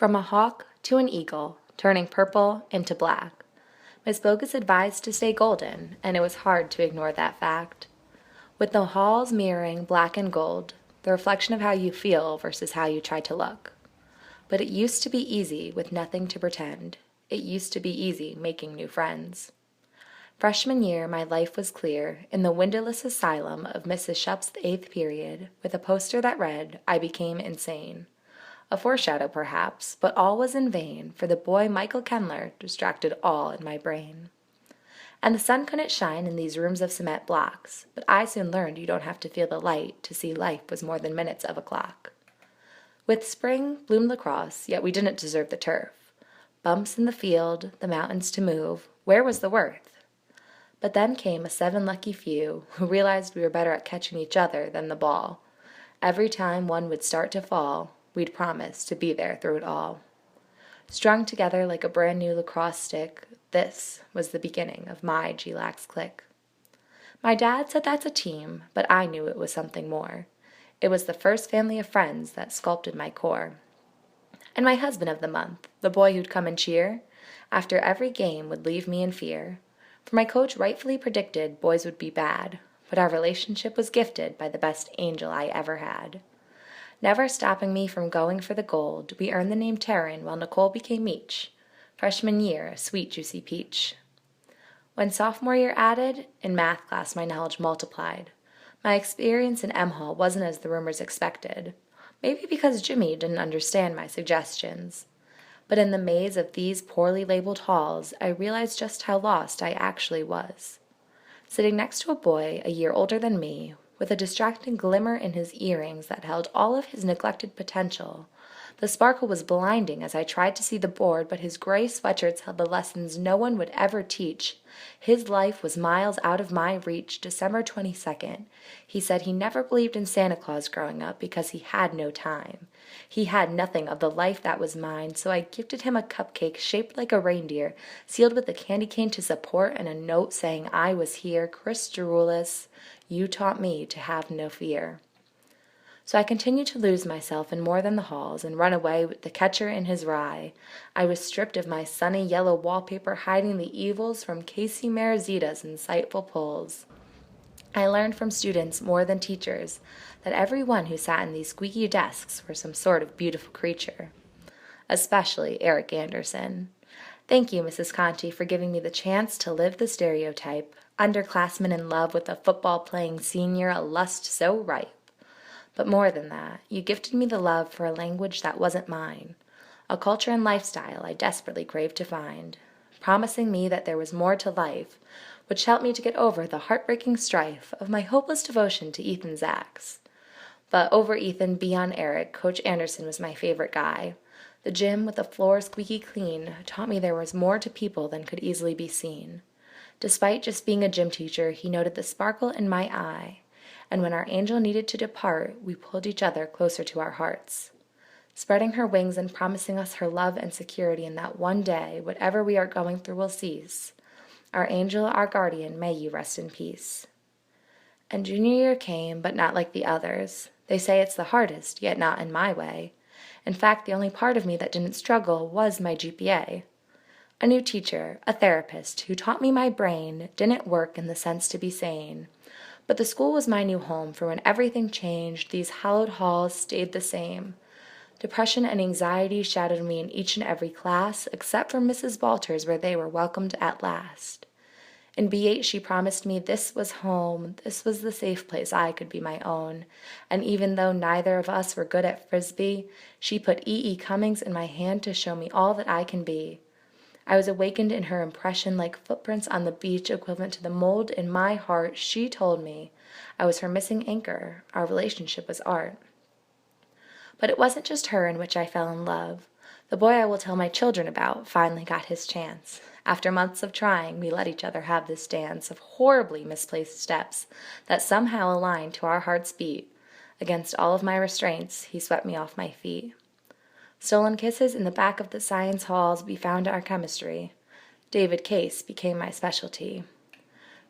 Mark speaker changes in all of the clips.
Speaker 1: From a hawk to an eagle, turning purple into black. Miss Bogus advised to stay golden, and it was hard to ignore that fact. With the halls mirroring black and gold, the reflection of how you feel versus how you try to look. But it used to be easy with nothing to pretend. It used to be easy making new friends. Freshman year, my life was clear in the windowless asylum of Mrs. Shup's 8th period with a poster that read, "I became insane." A foreshadow, perhaps, but all was in vain, for the boy Michael Kendler distracted all in my brain. And the sun couldn't shine in these rooms of cement blocks, but I soon learned you don't have to feel the light to see life was more than minutes of a clock. With spring bloomed lacrosse, yet we didn't deserve the turf. Bumps in the field, the mountains to move, where was the worth? But then came a 7 lucky few who realized we were better at catching each other than the ball. Every time one would start to fall, we'd promise to be there through it all. Strung together like a brand new lacrosse stick, this was the beginning of my G-Lax clique. My dad said that's a team, but I knew it was something more. It was the first family of friends that sculpted my core. And my husband of the month, the boy who'd come and cheer, after every game would leave me in fear. For my coach rightfully predicted boys would be bad, but our relationship was gifted by the best angel I ever had. Never stopping me from going for the gold, we earned the name Terran while Nicole became Meech. Freshman year, a sweet, juicy peach. When sophomore year added, in math class my knowledge multiplied. My experience in M-Hall wasn't as the rumors expected. Maybe because Jimmy didn't understand my suggestions. But in the maze of these poorly labeled halls, I realized just how lost I actually was. Sitting next to a boy a year older than me, with a distracting glimmer in his earrings that held all of his neglected potential, the sparkle was blinding as I tried to see the board, but his gray sweatshirts held the lessons no one would ever teach. His life was miles out of my reach. December 22nd. He said he never believed in Santa Claus growing up because he had no time. He had nothing of the life that was mine, so I gifted him a cupcake shaped like a reindeer, sealed with a candy cane to support and a note saying I was here. Chris Geroulis, you taught me to have no fear. So I continued to lose myself in more than the halls and run away with the catcher in his rye. I was stripped of my sunny yellow wallpaper, hiding the evils from Casey Marizita's insightful pulls. I learned from students more than teachers that everyone who sat in these squeaky desks were some sort of beautiful creature. Especially Eric Anderson. Thank you, Mrs. Conti, for giving me the chance to live the stereotype. Underclassmen in love with a football-playing senior, a lust so ripe. But more than that, you gifted me the love for a language that wasn't mine, a culture and lifestyle I desperately craved to find, promising me that there was more to life, which helped me to get over the heartbreaking strife of my hopeless devotion to Ethan Zacks. But over Ethan, beyond Eric, Coach Anderson was my favorite guy. The gym, with the floor squeaky clean, taught me there was more to people than could easily be seen. Despite just being a gym teacher, he noted the sparkle in my eye. And when our angel needed to depart, we pulled each other closer to our hearts, spreading her wings and promising us her love and security in that one day, whatever we are going through will cease. Our angel, our guardian, may you rest in peace. And junior year came, but not like the others. They say it's the hardest, yet not in my way. In fact, the only part of me that didn't struggle was my GPA. A new teacher, a therapist, who taught me my brain didn't work in the sense to be sane. But the school was my new home, for when everything changed, these hallowed halls stayed the same. Depression and anxiety shadowed me in each and every class, except for Mrs. Balter's, where they were welcomed at last. In B8, she promised me this was home, this was the safe place I could be my own. And even though neither of us were good at Frisbee, she put E.E. Cummings in my hand to show me all that I can be. I was awakened in her impression like footprints on the beach, equivalent to the mold in my heart. She told me I was her missing anchor. Our relationship was art. But it wasn't just her in which I fell in love. The boy I will tell my children about finally got his chance. After months of trying, we let each other have this dance of horribly misplaced steps that somehow aligned to our heart's beat. Against all of my restraints, he swept me off my feet. Stolen kisses in the back of the science halls, we found our chemistry. David Case became my specialty.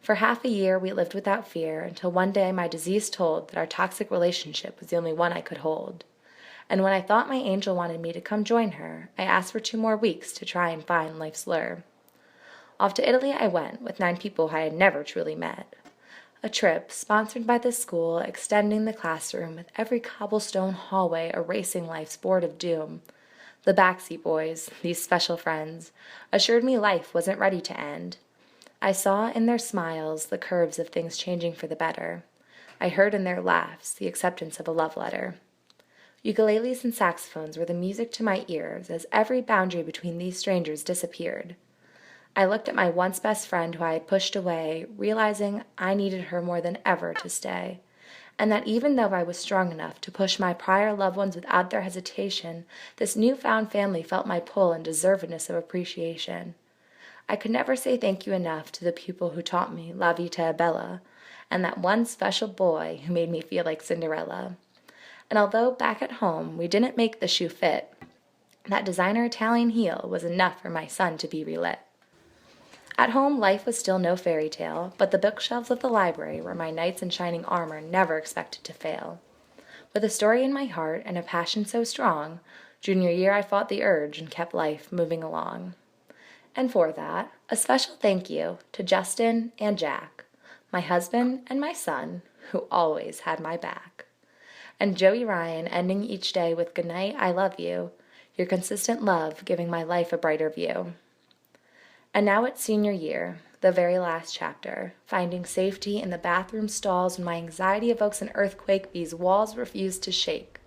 Speaker 1: For half a year, we lived without fear, until one day my disease told that our toxic relationship was the only one I could hold. And when I thought my angel wanted me to come join her, I asked for 2 more weeks to try and find life's lure. Off to Italy I went with 9 people I had never truly met. A trip sponsored by the school, extending the classroom with every cobblestone hallway erasing life's board of doom. The backseat boys, these special friends, assured me life wasn't ready to end. I saw in their smiles the curves of things changing for the better. I heard in their laughs the acceptance of a love letter. Ukuleles and saxophones were the music to my ears as every boundary between these strangers disappeared. I looked at my once best friend who I had pushed away, realizing I needed her more than ever to stay, and that even though I was strong enough to push my prior loved ones without their hesitation, this newfound family felt my pull and deservedness of appreciation. I could never say thank you enough to the people who taught me La Vita è Bella, and that one special boy who made me feel like Cinderella. And although back at home we didn't make the shoe fit, that designer Italian heel was enough for my son to be relit. At home, life was still no fairy tale, but the bookshelves of the library were my knights in shining armor never expected to fail. With a story in my heart and a passion so strong, junior year I fought the urge and kept life moving along. And for that, a special thank you to Justin and Jack, my husband and my son, who always had my back. And Joey Ryan ending each day with "Goodnight, I love you," your consistent love giving my life a brighter view. And now it's senior year, the very last chapter, finding safety in the bathroom stalls when my anxiety evokes an earthquake these walls refuse to shake.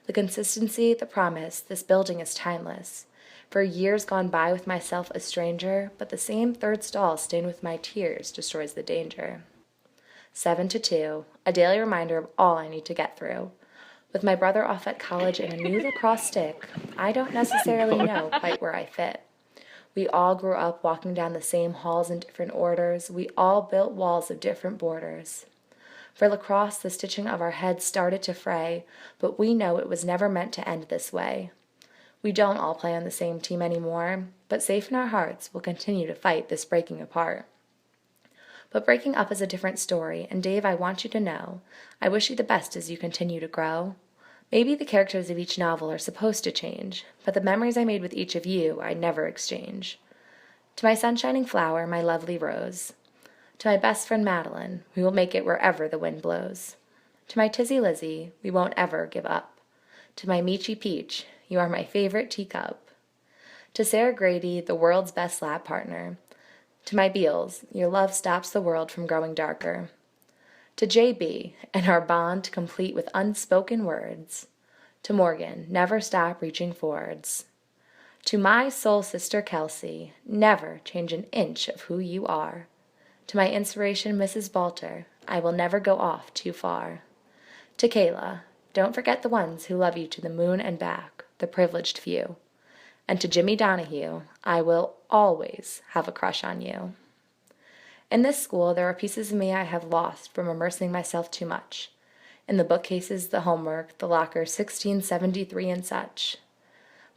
Speaker 1: The consistency, the promise, this building is timeless. For years gone by with myself a stranger, but the same third stall stained with my tears destroys the danger. 7 to 2, a daily reminder of all I need to get through. With my brother off at college and a new lacrosse stick, I don't necessarily know quite where I fit. We all grew up walking down the same halls in different orders. We all built walls of different borders. For lacrosse, the stitching of our heads started to fray, but we know it was never meant to end this way. We don't all play on the same team anymore, but safe in our hearts, we'll continue to fight this breaking apart. But breaking up is a different story, and Dave, I want you to know, I wish you the best as you continue to grow. Maybe the characters of each novel are supposed to change, but the memories I made with each of you I never exchange. To my sunshining flower, my lovely rose. To my best friend Madeline, we will make it wherever the wind blows. To my Tizzy Lizzie, we won't ever give up. To my Meechy Peach, you are my favorite teacup. To Sarah Grady, the world's best lab partner. To my Beals, your love stops the world from growing darker. To J.B., and our bond complete with unspoken words. To Morgan, never stop reaching forwards. To my soul sister Kelsey, never change an inch of who you are. To my inspiration Mrs. Balter, I will never go off too far. To Kayla, don't forget the ones who love you to the moon and back, the privileged few. And to Jimmy Donahue, I will always have a crush on you. In this school, there are pieces of me I have lost from immersing myself too much. In the bookcases, the homework, the locker 1673 and such.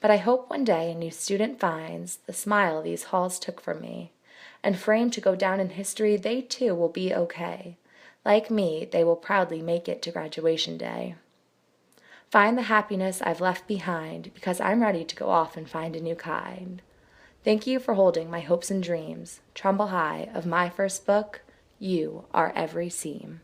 Speaker 1: But I hope one day a new student finds the smile these halls took from me, and framed to go down in history, they too will be okay. Like me, they will proudly make it to graduation day. Find the happiness I've left behind, because I'm ready to go off and find a new kind. Thank you for holding my hopes and dreams. Trumbull High, of my first book, you are every seam.